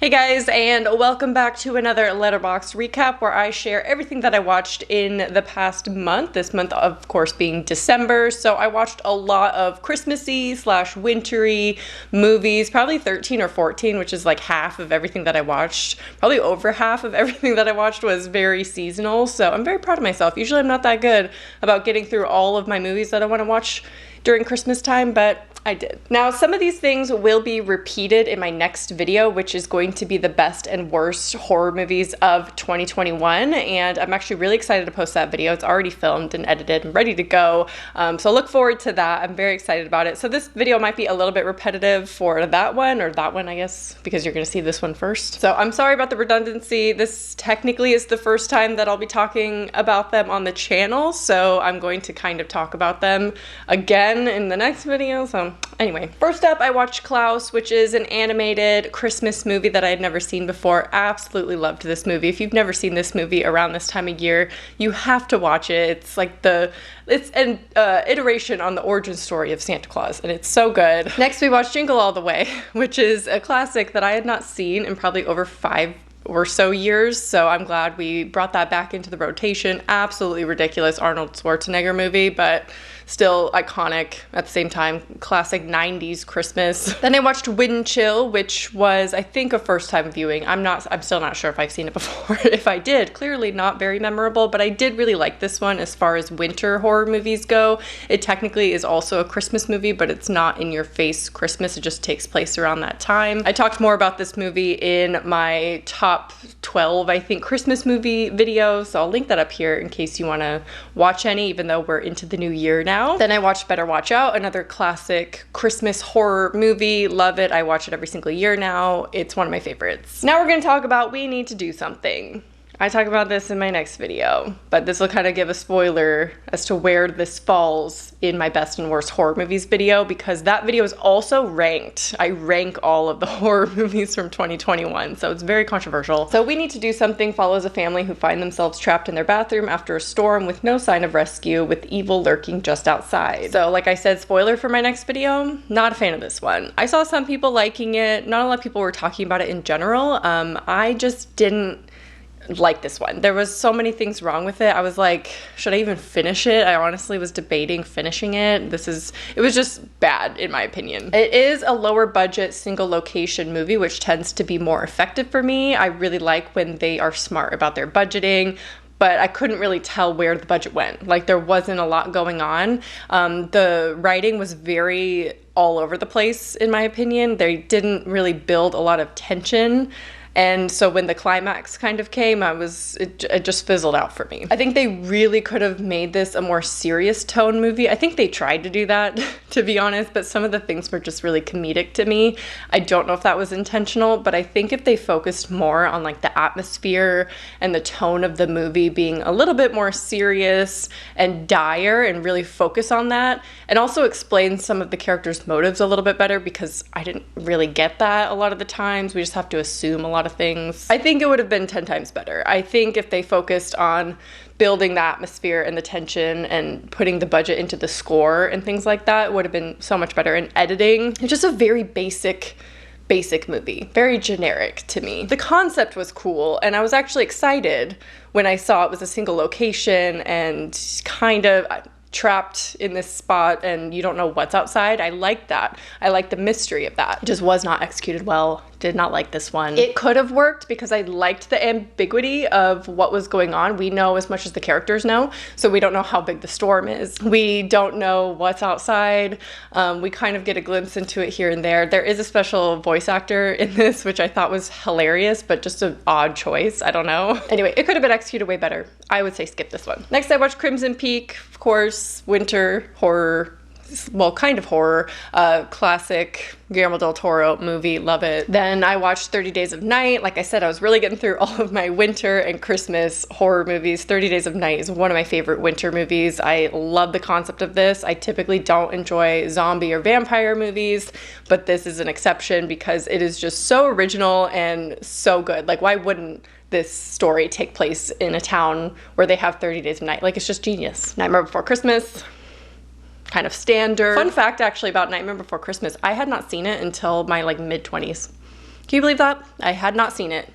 Hey guys, and welcome back to another Letterboxd recap where I share everything that I watched in the past month. This month, of course, being December. So I watched a lot of Christmassy / wintry movies, probably 13 or 14, which is like half of everything that I watched. Probably over half of everything that I watched was very seasonal. So I'm very proud of myself. Usually I'm not that good about getting through all of my movies that I want to watch during Christmas time, but I did. Now, some of these things will be repeated in my next video, which is going to be the best and worst horror movies of 2021, and I'm actually really excited to post that video. It's already filmed and edited and ready to go, so look forward to that. I'm very excited about it. So this video might be a little bit repetitive for that one, or that one, I guess, because you're gonna see this one first. So I'm sorry about the redundancy. This technically is the first time that I'll be talking about them on the channel, so I'm going to kind of talk about them again in the next video, so anyway, first up, I watched Klaus, which is an animated Christmas movie that I had never seen before. Absolutely loved this movie. If you've never seen this movie around this time of year, you have to watch it. It's like it's an iteration on the origin story of Santa Claus, and it's so good. Next, we watched Jingle All the Way, which is a classic that I had not seen in probably over 5 or so years, so I'm glad we brought that back into the rotation. Absolutely ridiculous Arnold Schwarzenegger movie, but still iconic at the same time. Classic 90s Christmas. Then I watched Wind Chill, which was, I think, a first time viewing. I'm still not sure if I've seen it before. If I did, clearly not very memorable, but I did really like this one as far as winter horror movies go. It technically is also a Christmas movie, but it's not in your face Christmas. It just takes place around that time. I talked more about this movie in my top 12, I think, Christmas movie videos, so I'll link that up here in case you want to watch any, even though we're into the new year now. Then I watched Better Watch Out, another classic Christmas horror movie. Love it. I watch it every single year now. It's one of my favorites. Now we're going to talk about We Need to Do Something. I talk about this in my next video, but this will kind of give a spoiler as to where this falls in my best and worst horror movies video, because that video is also ranked. I rank all of the horror movies from 2021, so it's very controversial. So We Need to Do Something follows a family who find themselves trapped in their bathroom after a storm with no sign of rescue, with evil lurking just outside. So like I said, spoiler for my next video, not a fan of this one. I saw some people liking it. Not a lot of people were talking about it in general. I just didn't like this one. There was so many things wrong with it. I was like, should I even finish it? I honestly was debating finishing it. It was just bad in my opinion. It is a lower budget single location movie, which tends to be more effective for me. I really like when they are smart about their budgeting, but I couldn't really tell where the budget went. Like, there wasn't a lot going on. The writing was very all over the place in my opinion. They didn't really build a lot of tension. And so when the climax kind of came, it just fizzled out for me. I think they really could have made this a more serious tone movie. I think they tried to do that, to be honest, but some of the things were just really comedic to me. I don't know if that was intentional, but I think if they focused more on like the atmosphere and the tone of the movie being a little bit more serious and dire, and really focus on that, and also explain some of the characters' motives a little bit better, because I didn't really get that a lot of the times. We just have to assume a lot of things. I think it would have been 10 times better. I think if they focused on building the atmosphere and the tension and putting the budget into the score and things like that, it would have been so much better. In editing, it's just a very basic movie, very generic to me. The concept was cool, and I was actually excited when I saw it was a single location and kind of trapped in this spot and you don't know what's outside. I like that. I like the mystery of that. It just was not executed well. Did not like this one. It could have worked because I liked the ambiguity of what was going on. We know as much as the characters know, so we don't know how big the storm is. We don't know what's outside. We kind of get a glimpse into it here and there. There is a special voice actor in this, which I thought was hilarious, but just an odd choice. I don't know. Anyway, it could have been executed way better. I would say skip this one. Next, I watched Crimson Peak, of course, winter horror. Well, kind of horror, classic Guillermo del Toro movie, love it. Then I watched 30 Days of Night. Like I said, I was really getting through all of my winter and Christmas horror movies. 30 Days of Night is one of my favorite winter movies. I love the concept of this. I typically don't enjoy zombie or vampire movies, but this is an exception because it is just so original and so good. Like, why wouldn't this story take place in a town where they have 30 Days of Night? Like, it's just genius. Nightmare Before Christmas, kind of standard. Fun fact actually about Nightmare Before Christmas, I had not seen it until my like mid-20s. Can you believe that? I had not seen it.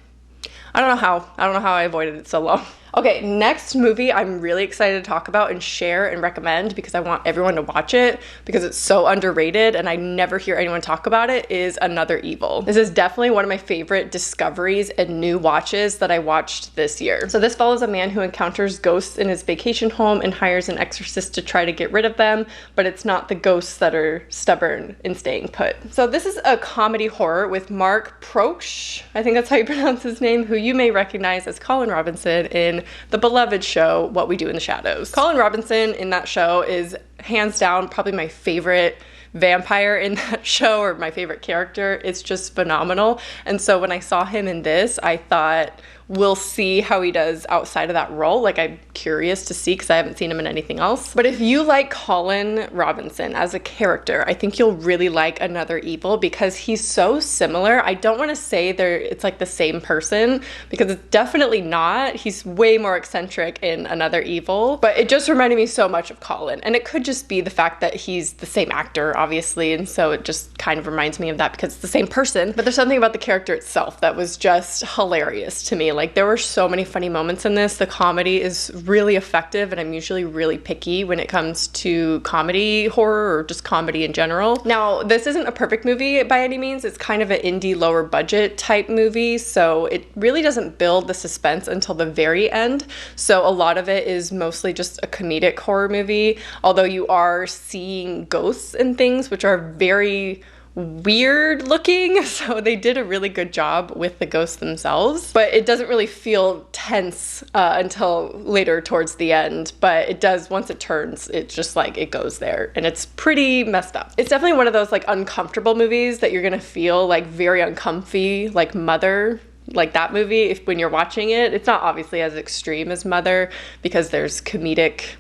I don't know how. I don't know how I avoided it so long. Okay, next movie I'm really excited to talk about and share and recommend because I want everyone to watch it because it's so underrated and I never hear anyone talk about it is Another Evil. This is definitely one of my favorite discoveries and new watches that I watched this year. So this follows a man who encounters ghosts in his vacation home and hires an exorcist to try to get rid of them, but it's not the ghosts that are stubborn and staying put. So this is a comedy horror with Mark Proksch, I think that's how you pronounce his name, who you may recognize as Colin Robinson in the beloved show What We Do in the Shadows. Colin Robinson in that show is hands down probably my favorite vampire in that show, or my favorite character. It's just phenomenal. And so when I saw him in this, I thought, we'll see how he does outside of that role. Like, I'm curious to see because I haven't seen him in anything else. But if you like Colin Robinson as a character, I think you'll really like Another Evil because he's so similar. I don't want to say it's like the same person because it's definitely not. He's way more eccentric in Another Evil, but it just reminded me so much of Colin. And it could just be the fact that he's the same actor, obviously, and so it just kind of reminds me of that because it's the same person. But there's something about the character itself that was just hilarious to me. Like, there were so many funny moments in this. The comedy is really effective, and I'm usually really picky when it comes to comedy horror or just comedy in general. Now, this isn't a perfect movie by any means. It's kind of an indie, lower budget type movie, so it really doesn't build the suspense until the very end. So a lot of it is mostly just a comedic horror movie, although you are seeing ghosts and things, which are very weird looking, so they did a really good job with the ghosts themselves, but it doesn't really feel tense until later towards the end, but it does once it turns. It's just like it goes there, and it's pretty messed up. It's definitely one of those like uncomfortable movies that you're gonna feel like very uncomfy, like Mother, like that movie. If when you're watching it, it's not obviously as extreme as Mother because there's comedic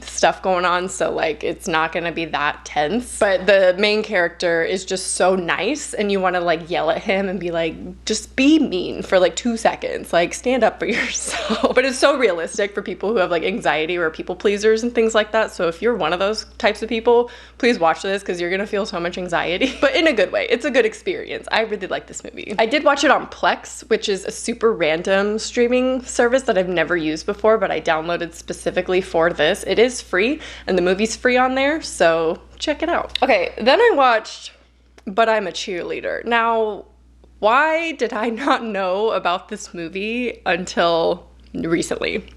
stuff going on, so like it's not gonna be that tense, but the main character is just so nice and you want to like yell at him and be like, just be mean for like 2 seconds, like stand up for yourself. But it's so realistic for people who have like anxiety or people pleasers and things like that, so if you're one of those types of people, please watch this because you're gonna feel so much anxiety, but in a good way. It's a good experience. I really like this movie. I did watch it on Plex, which is a super random streaming service that I've never used before, but I downloaded specifically for this. It is free and the movie's free on there, so check it out. Okay, then I watched But I'm a Cheerleader. Now, why did I not know about this movie until recently?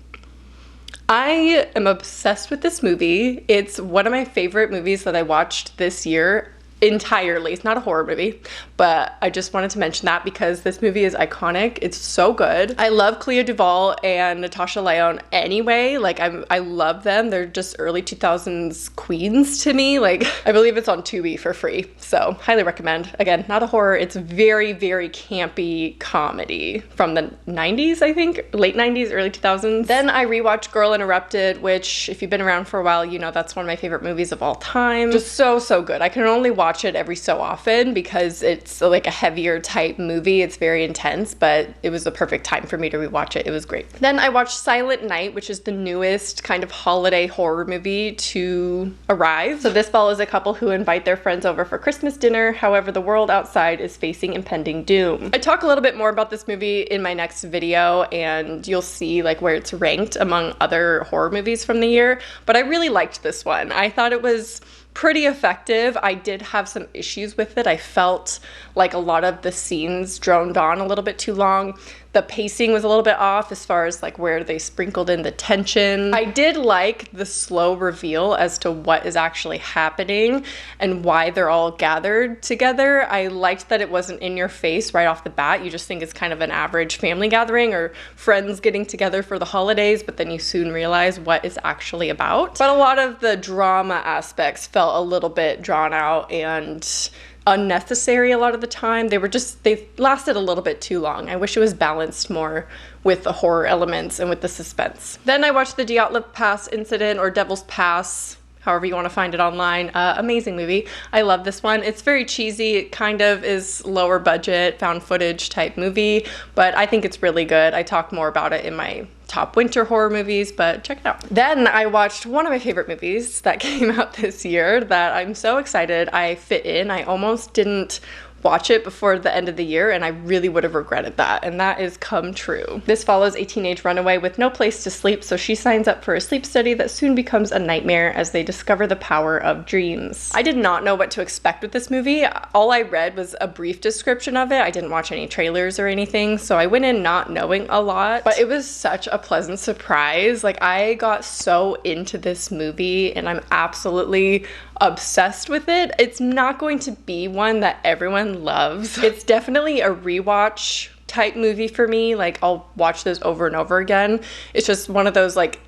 I am obsessed with this movie. It's one of my favorite movies that I watched this year entirely. It's not a horror movie, but I just wanted to mention that because this movie is iconic. It's so good. I love Clea Duvall and Natasha Lyonne anyway. Like, I love them. They're just early 2000s queens to me. Like, I believe it's on Tubi for free, so highly recommend. Again, not a horror. It's very, very campy comedy from the 90s, I think, late 90s, early 2000s. Then I rewatched Girl Interrupted, which if you've been around for a while, you know that's one of my favorite movies of all time. Just so, so good. I can only watch it every so often because it's like a heavier type movie. It's very intense, but it was the perfect time for me to rewatch it. It was great. Then I watched Silent Night, which is the newest kind of holiday horror movie to arrive. So this follows a couple who invite their friends over for Christmas dinner. However, the world outside is facing impending doom. I talk a little bit more about this movie in my next video, and you'll see like where it's ranked among other horror movies from the year, but I really liked this one. I thought it was pretty effective. I did have some issues with it. I felt like a lot of the scenes droned on a little bit too long. The pacing was a little bit off as far as like where they sprinkled in the tension. I did like the slow reveal as to what is actually happening and why they're all gathered together. I liked that it wasn't in your face right off the bat. You just think it's kind of an average family gathering or friends getting together for the holidays, but then you soon realize what it's actually about. But a lot of the drama aspects felt a little bit drawn out and unnecessary a lot of the time. They lasted a little bit too long. I wish it was balanced more with the horror elements and with the suspense. Then I watched the Dyatlov Pass Incident, or Devil's Pass, however you want to find it online. Amazing movie. I love this one. It's very cheesy. It kind of is lower budget, found footage type movie, but I think it's really good. I talk more about it in my top winter horror movies, but check it out. Then I watched one of my favorite movies that came out this year that I'm so excited I fit in. I almost didn't watch it before the end of the year, and I really would have regretted that, and that is come true. This follows a teenage runaway with no place to sleep, so she signs up for a sleep study that soon becomes a nightmare as they discover the power of dreams. I did not know what to expect with this movie. All I read was a brief description of it. I didn't watch any trailers or anything, so I went in not knowing a lot, but it was such a pleasant surprise. Like, I got so into this movie, and I'm absolutely obsessed with it. It's not going to be one that everyone loves. It's definitely a rewatch type movie for me. Like, I'll watch this over and over again. It's just one of those like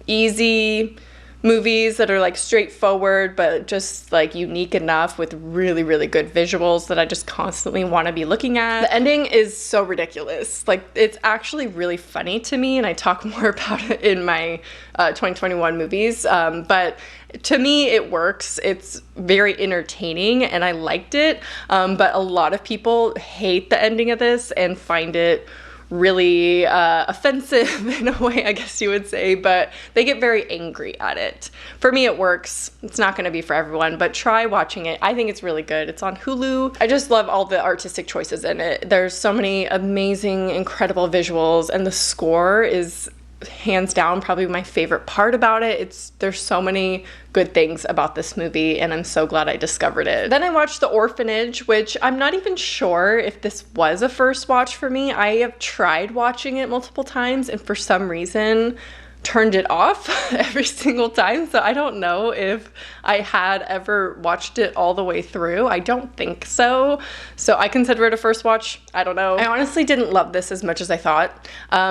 easy movies that are like straightforward but just like unique enough with really, really good visuals that I just constantly want to be looking at. The ending is so ridiculous. Like, it's actually really funny to me, and I talk more about it in my 2021 movies, but to me it works. It's very entertaining and I liked it, but a lot of people hate the ending of this and find it really offensive in a way, I guess you would say, but they get very angry at it. For me, it works. It's not going to be for everyone, but try watching it. I think it's really good. It's on Hulu. I just love all the artistic choices in it. There's so many amazing, incredible visuals, and the score is hands down probably my favorite part about it. There's so many good things about this movie, and I'm so glad I discovered it. Then I watched The Orphanage, which I'm not even sure if this was a first watch for me. I have tried watching it multiple times and for some reason turned it off every single time, so I don't know if I had ever watched it all the way through. I don't think so. So I consider it a first watch. I don't know. I honestly didn't love this as much as I thought,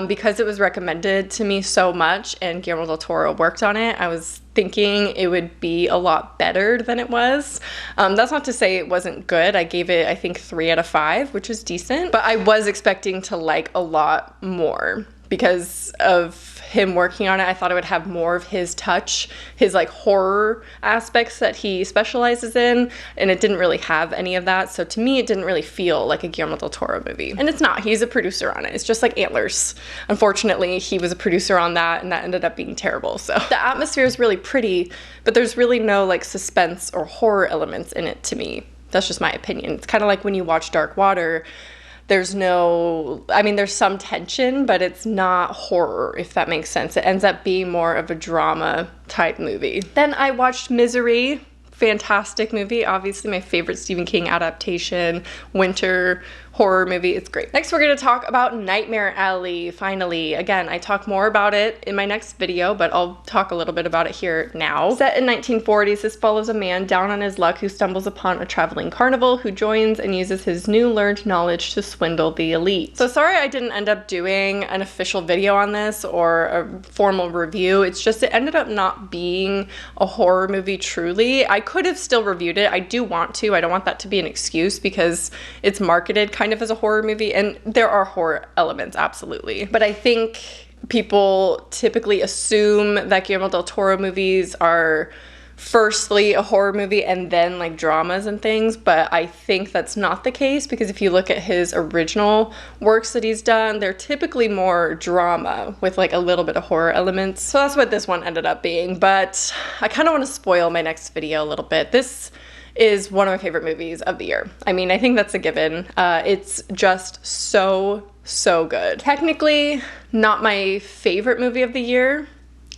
because it was recommended to me so much and Guillermo del Toro worked on it. I was thinking it would be a lot better than it was. That's not to say it wasn't good. I gave it, I think, 3 out of 5, which is decent, but I was expecting to like a lot more because of him working on it. I thought it would have more of his touch, his like horror aspects that he specializes in, and it didn't really have any of that. So to me, it didn't really feel like a Guillermo del Toro movie. And it's not. He's a producer on it. It's just like Antlers. Unfortunately, he was a producer on that, and that ended up being terrible. So the atmosphere is really pretty, but there's really no like suspense or horror elements in it to me. That's just my opinion. It's kind of like when you watch Dark Water. There's no, I mean, there's some tension, but it's not horror, if that makes sense. It ends up being more of a drama type movie. Then I watched Misery. Fantastic movie. Obviously my favorite Stephen King adaptation, winter horror movie. It's great. Next, we're going to talk about Nightmare Alley, finally. Again, I talk more about it in my next video, but I'll talk a little bit about it here now. Set in 1940s, this follows a man down on his luck who stumbles upon a traveling carnival who joins and uses his new learned knowledge to swindle the elite. So sorry I didn't end up doing an official video on this or a formal review. It's just it ended up not being a horror movie truly. I could have still reviewed it. I do want to. I don't want that to be an excuse because it's marketed kind of as a horror movie, and there are horror elements, absolutely. But I think people typically assume that Guillermo del Toro movies are firstly a horror movie and then like dramas and things, but I think that's not the case because if you look at his original works that he's done, they're typically more drama with like a little bit of horror elements. So that's what this one ended up being, but I kind of want to spoil my next video a little bit. This is one of my favorite movies of the year. I mean, I think that's a given. It's just so good. Technically, not my favorite movie of the year,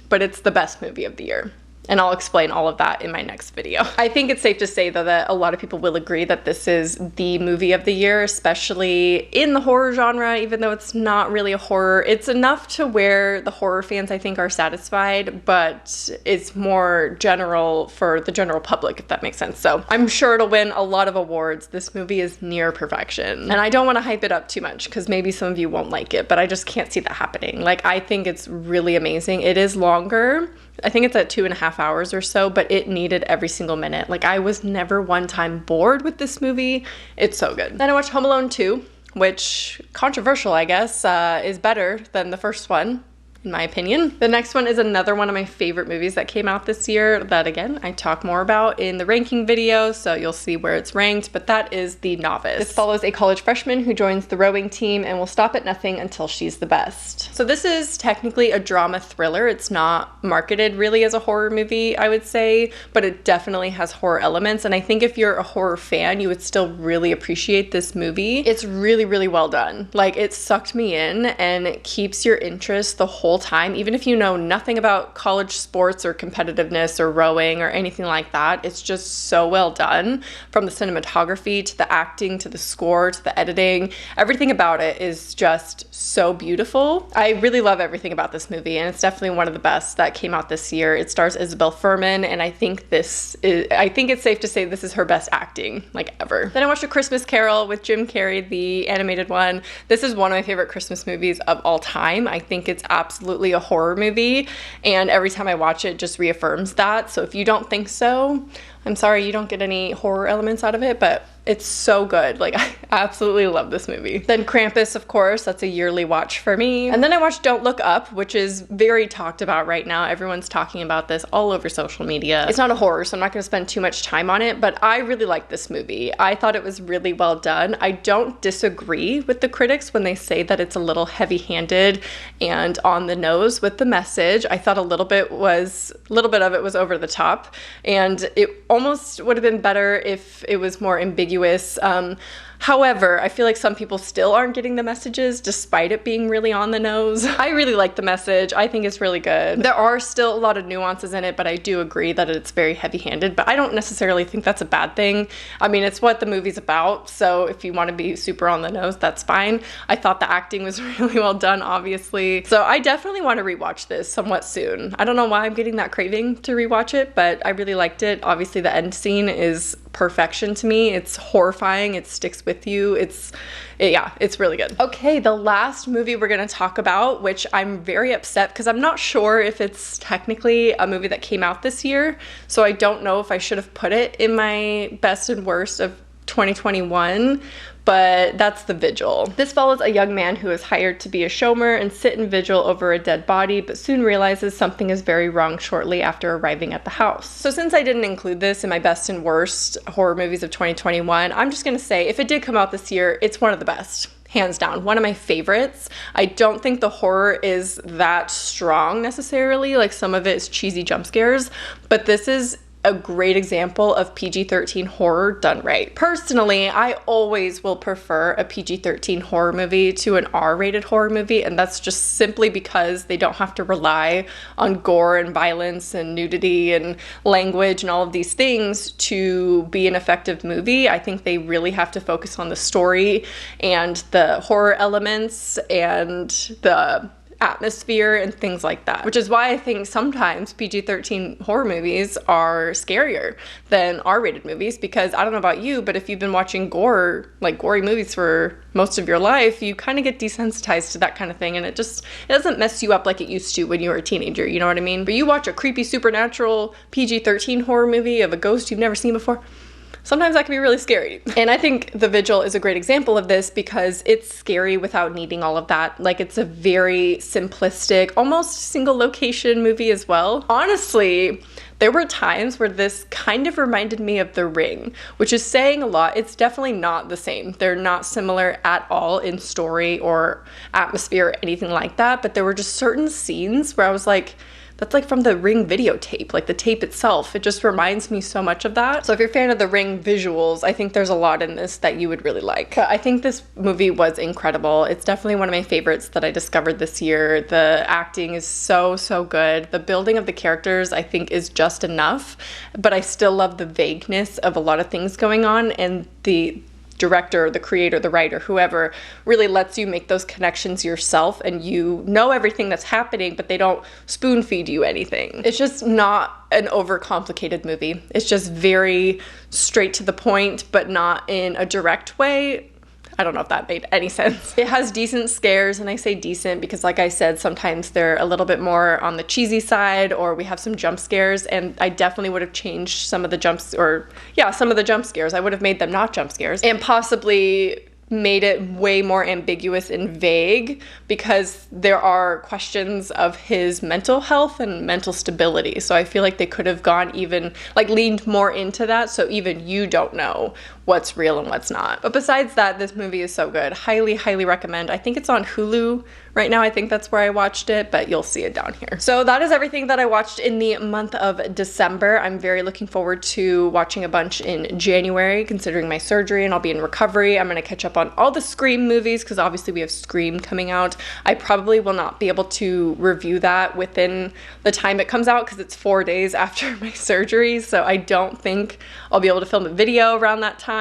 but it's the best movie of the year. And I'll explain all of that in my next video. I think it's safe to say though that a lot of people will agree that this is the movie of the year, especially in the horror genre, even though it's not really a horror. It's enough to where the horror fans I think are satisfied, but it's more general for the general public, if that makes sense. So I'm sure it'll win a lot of awards. This movie is near perfection. And I don't want to hype it up too much because maybe some of you won't like it, but I just can't see that happening. Like, I think it's really amazing. It is longer. I think it's at 2.5 hours or so, but it needed every single minute. Like, I was never one time bored with this movie. It's so good. Then I watched Home Alone 2, which, controversial, I guess, is better than the first one. in my opinion. The next one is another one of my favorite movies that came out this year that, again, I talk more about in the ranking video, so you'll see where it's ranked, but that is The Novice. This follows a college freshman who joins the rowing team and will stop at nothing until she's the best. So this is technically a drama thriller. It's not marketed really as a horror movie, I would say, but it definitely has horror elements, and I think if you're a horror fan, you would still really appreciate this movie. It's really, really well done. Like, it sucked me in, and it keeps your interest the whole time, even if you know nothing about college sports or competitiveness or rowing or anything like that. It's just so well done, from the cinematography to the acting to the score to the editing. Everything about it is just so beautiful. I really love everything about this movie, and it's definitely one of the best that came out this year. It stars Isabel Fuhrman, and I think it's safe to say this is her best acting, like, ever. Then I watched A Christmas Carol with Jim Carrey, the animated one. This is one of my favorite Christmas movies of all time. I think it's absolutely a horror movie, and every time I watch it, just reaffirms that. So if you don't think so, I'm sorry you don't get any horror elements out of it, but it's so good. Like, I absolutely love this movie. Then Krampus, of course, that's a yearly watch for me. And then I watched Don't Look Up, which is very talked about right now. Everyone's talking about this all over social media. It's not a horror, so I'm not gonna spend too much time on it, but I really like this movie. I thought it was really well done. I don't disagree with the critics when they say that it's a little heavy-handed and on the nose with the message. I thought a little bit of it was over the top, and it almost would have been better if it was more ambiguous. However, I feel like some people still aren't getting the messages despite it being really on the nose. I really like the message. I think it's really good. There are still a lot of nuances in it, but I do agree that it's very heavy-handed, but I don't necessarily think that's a bad thing. I mean, it's what the movie's about, so if you want to be super on the nose, that's fine. I thought the acting was really well done, obviously. So I definitely want to rewatch this somewhat soon. I don't know why I'm getting that craving to rewatch it, but I really liked it. Obviously, the end scene is perfection to me. It's horrifying. It sticks with you. It's really good. Okay, the last movie we're gonna talk about, which I'm very upset because I'm not sure if it's technically a movie that came out this year, so I don't know if I should have put it in my best and worst of 2021, but that's The Vigil. This follows a young man who is hired to be a showmer and sit in vigil over a dead body, but soon realizes something is very wrong shortly after arriving at the house. So since I didn't include this in my best and worst horror movies of 2021, I'm just gonna say if it did come out this year, it's one of the best. Hands down, one of my favorites. I don't think the horror is that strong necessarily, like some of it is cheesy jump scares, but this is a great example of PG-13 horror done right. Personally, I always will prefer a PG-13 horror movie to an R-rated horror movie, and that's just simply because they don't have to rely on gore and violence and nudity and language and all of these things to be an effective movie. I think they really have to focus on the story and the horror elements and the atmosphere and things like that, which is why I think sometimes PG-13 horror movies are scarier than R-rated movies, because I don't know about you, but if you've been watching gory movies for most of your life, you kind of get desensitized to that kind of thing, and it doesn't mess you up like it used to when you were a teenager, you know what I mean? But you watch a creepy supernatural PG-13 horror movie of a ghost you've never seen before, sometimes that can be really scary. And I think The Vigil is a great example of this because it's scary without needing all of that. Like, it's a very simplistic, almost single location movie as well. Honestly, there were times where this kind of reminded me of The Ring, which is saying a lot. It's definitely not the same. They're not similar at all in story or atmosphere or anything like that, but there were just certain scenes where I was like, that's like from the Ring videotape, like the tape itself. It just reminds me so much of that. So if you're a fan of the Ring visuals, I think there's a lot in this that you would really like. But I think this movie was incredible. It's definitely one of my favorites that I discovered this year. The acting is so, so good. The building of the characters, I think, is just enough, but I still love the vagueness of a lot of things going on, and the director, the creator, the writer, whoever, really lets you make those connections yourself, and you know everything that's happening, but they don't spoon feed you anything. It's just not an overcomplicated movie. It's just very straight to the point, but not in a direct way. I don't know if that made any sense. It has decent scares, and I say decent because, like I said, sometimes they're a little bit more on the cheesy side, or we have some jump scares, and I definitely would have changed some of the jump scares. I would have made them not jump scares, and possibly made it way more ambiguous and vague because there are questions of his mental health and mental stability. So I feel like they could have gone even, like, leaned more into that, so even you don't know what's real and what's not. But besides that, this movie is so good. Highly, highly recommend. I think it's on Hulu right now. I think that's where I watched it, but you'll see it down here. So that is everything that I watched in the month of December. I'm very looking forward to watching a bunch in January, considering my surgery, and I'll be in recovery. I'm gonna catch up on all the Scream movies because obviously we have Scream coming out. I probably will not be able to review that within the time it comes out because it's 4 days after my surgery, so I don't think I'll be able to film a video around that time.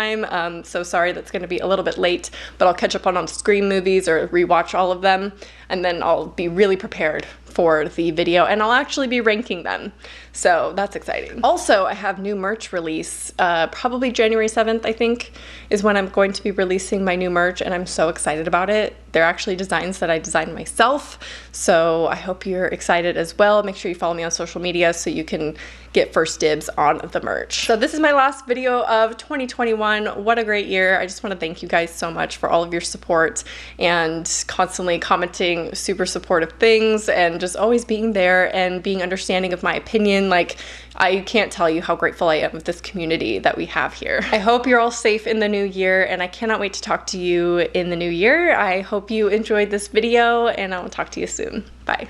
So sorry, that's going to be a little bit late, but I'll catch up on Scream movies or rewatch all of them, and then I'll be really prepared for the video, and I'll actually be ranking them. So that's exciting. Also, I have new merch release, probably January 7th, I think, is when I'm going to be releasing my new merch, and I'm so excited about it. They're actually designs that I designed myself, so I hope you're excited as well. Make sure you follow me on social media so you can get first dibs on the merch. So this is my last video of 2021. What a great year. I just want to thank you guys so much for all of your support and constantly commenting super supportive things and just always being there and being understanding of my opinion. Like, I can't tell you how grateful I am of this community that we have here. I hope you're all safe in the new year, and I cannot wait to talk to you in the new year. I hope you enjoyed this video, and I will talk to you soon. Bye.